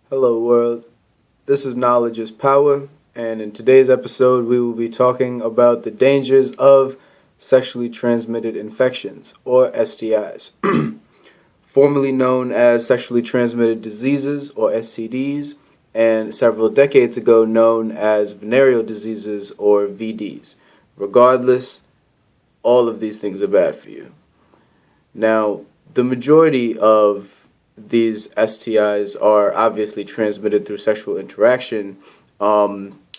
Hello world, this is Knowledge is Power, and in today's episode we will be talking about the dangers of sexually transmitted infections, or STIs, formerly known as sexually transmitted diseases, or STDs, and several decades ago known as venereal diseases, or VDs. Regardless, all of these things are bad for you. Now, the majority of these STIs are obviously transmitted through sexual interaction.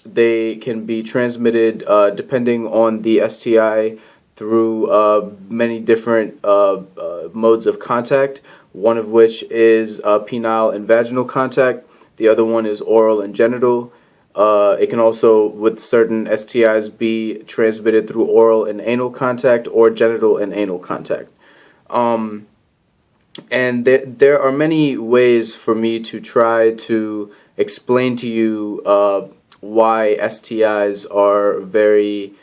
They can be transmitted depending on the STI through many different modes of contact, one of which is penile and vaginal contact. The other one is oral and genital. It can also, with certain STIs, be transmitted through oral and anal contact or genital and anal contact. And there are many ways for me to try to explain to you why STIs are very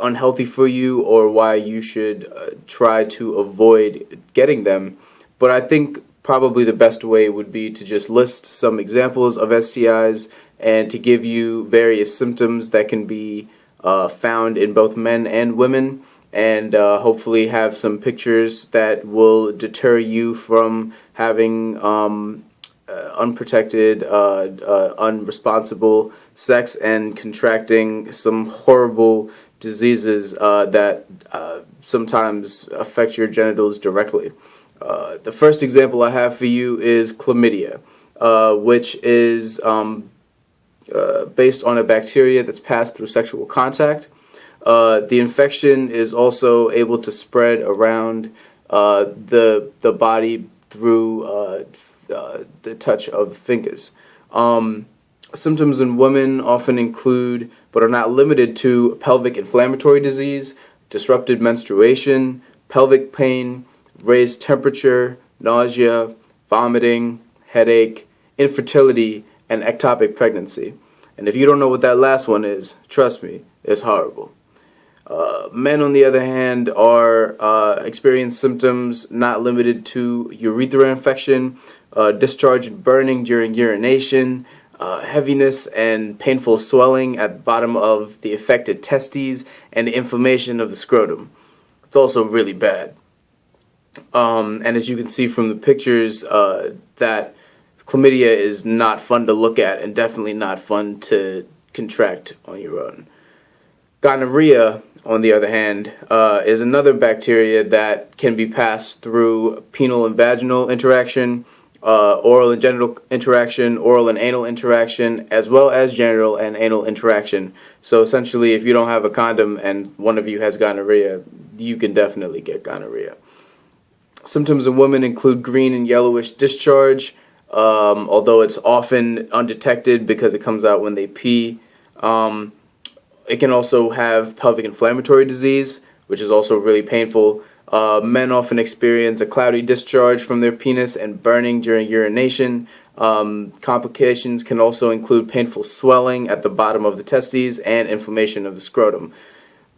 unhealthy for you, or why you should try to avoid getting them. But I think probably the best way would be to just list some examples of STIs and to give you various symptoms that can be found in both men and women, and hopefully have some pictures that will deter you from having unprotected, unresponsible sex and contracting some horrible diseases that sometimes affect your genitals directly. The first example I have for you is chlamydia, which is based on a bacteria that's passed through sexual contact. The infection is also able to spread around the body through the touch of fingers. Symptoms in women often include, but are not limited to, pelvic inflammatory disease, disrupted menstruation, pelvic pain, raised temperature, nausea, vomiting, headache, infertility, and ectopic pregnancy. And if you don't know what that last one is, trust me, it's horrible. Men, on the other hand, are experience symptoms not limited to urethral infection, discharge burning during urination, heaviness and painful swelling at the bottom of the affected testes, and inflammation of the scrotum. It's also really bad. And as you can see from the pictures, that chlamydia is not fun to look at and definitely not fun to contract on your own. Gonorrhea, on the other hand, is another bacteria that can be passed through penile and vaginal interaction, oral and genital interaction, oral and anal interaction, as well as genital and anal interaction. So essentially, if you don't have a condom and one of you has gonorrhea, you can definitely get gonorrhea. Symptoms in women include green and yellowish discharge, although it's often undetected because it comes out when they pee. It can also have pelvic inflammatory disease, which is also really painful. Men often experience a cloudy discharge from their penis and burning during urination. Complications can also include painful swelling at the bottom of the testes and inflammation of the scrotum.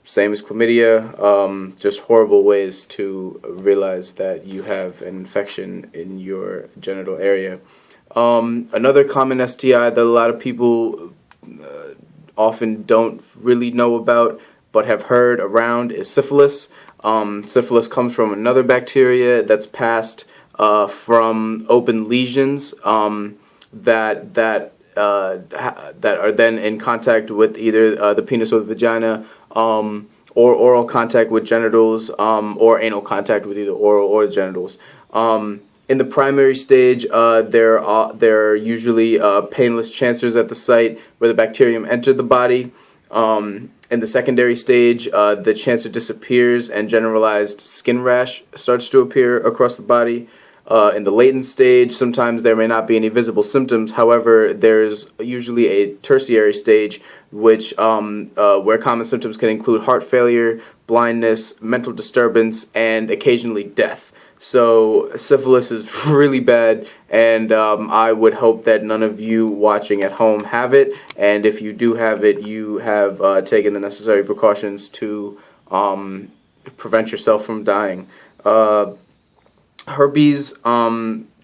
Same as chlamydia, just horrible ways to realize that you have an infection in your genital area. Another common STI that a lot of people often don't really know about but have heard around is syphilis. Syphilis comes from another bacteria that's passed from open lesions that are then in contact with either the penis or the vagina, or oral contact with genitals, or anal contact with either oral or genitals. In the primary stage, there are usually painless chancers at the site where the bacterium entered the body. In the secondary stage, the cancer disappears and generalized skin rash starts to appear across the body. In the latent stage, sometimes there may not be any visible symptoms. However, there's usually a tertiary stage where common symptoms can include heart failure, blindness, mental disturbance, and occasionally death. So syphilis is really bad, and I would hope that none of you watching at home have it, and if you do have it, you have taken the necessary precautions to prevent yourself from dying. Herpes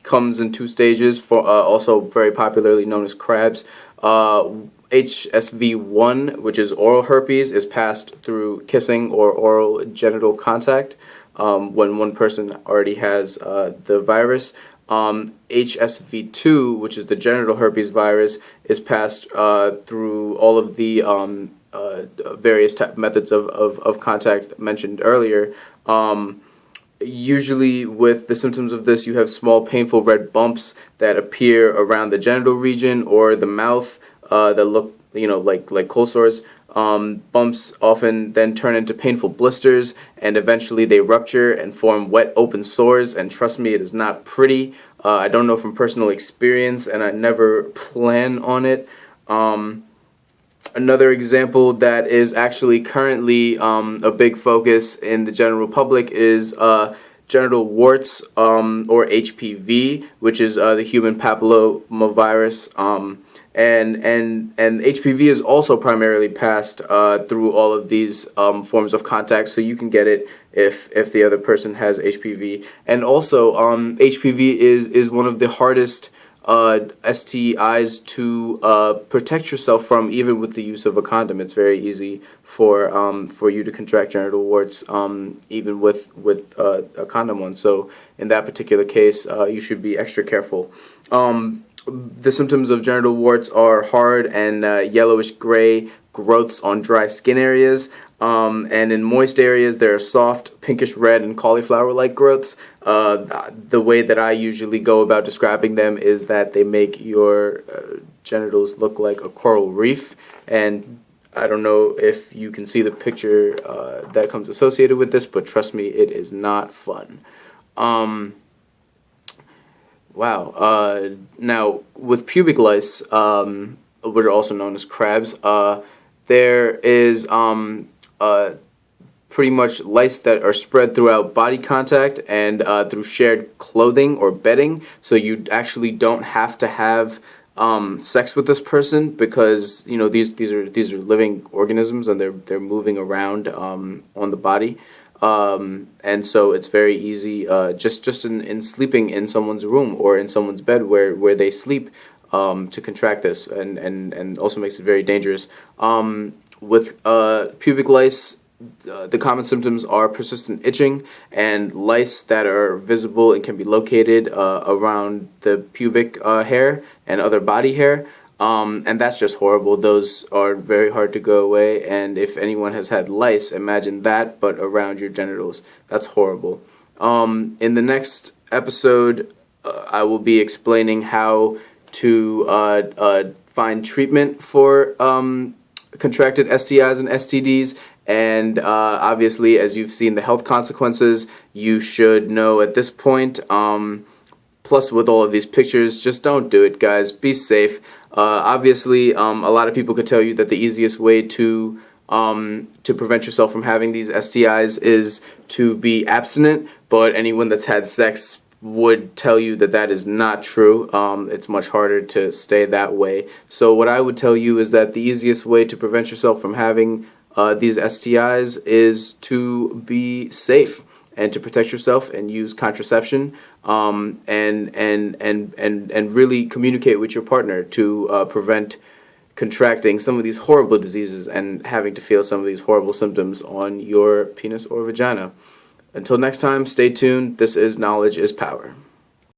comes in 2 stages, for also very popularly known as crabs. HSV1, which is oral herpes, is passed through kissing or oral genital contact when one person already has the virus. HSV2, which is the genital herpes virus, is passed through all of the various methods of contact mentioned earlier. Usually with the symptoms of this, you have small painful red bumps that appear around the genital region or the mouth that look, like cold sores. Bumps often then turn into painful blisters, and eventually they rupture and form wet open sores, and trust me, it is not pretty. I don't know from personal experience, and I never plan on it. Another example that is actually currently a big focus in the general public is genital warts, or HPV, which is the human papillomavirus. And HPV is also primarily passed through all of these forms of contact, so you can get it if the other person has HPV. And also, HPV is one of the hardest STIs to protect yourself from, even with the use of a condom. It's very easy for you to contract genital warts, even with a condom on. So in that particular case, you should be extra careful. The symptoms of genital warts are hard and yellowish gray growths on dry skin areas. And in moist areas, there are soft, pinkish red, and cauliflower-like growths. The way that I usually go about describing them is that they make your genitals look like a coral reef. And I don't know if you can see the picture that comes associated with this, but trust me, it is not fun. Wow. Now, with pubic lice, which are also known as crabs, there is pretty much lice that are spread throughout body contact and through shared clothing or bedding. So you actually don't have to have sex with this person, because these are living organisms and they're moving around on the body. And so it's very easy, just in sleeping in someone's room or in someone's bed where they sleep, to contract this, and also makes it very dangerous. With pubic lice, the common symptoms are persistent itching and lice that are visible and can be located around the pubic hair and other body hair. And that's just horrible. Those are very hard to go away, and if anyone has had lice, imagine that, but around your genitals. That's horrible. In the next episode, I will be explaining how to find treatment for contracted STIs and STDs, and obviously, as you've seen the health consequences, you should know at this point. Plus, with all of these pictures, just don't do it, guys. Be safe. Obviously, a lot of people could tell you that the easiest way to prevent yourself from having these STIs is to be abstinent, but anyone that's had sex would tell you that that is not true. It's much harder to stay that way. So what I would tell you is that the easiest way to prevent yourself from having these STIs is to be safe and to protect yourself and use contraception, and really communicate with your partner to prevent contracting some of these horrible diseases and having to feel some of these horrible symptoms on your penis or vagina. Until next time, stay tuned. This is Knowledge is Power.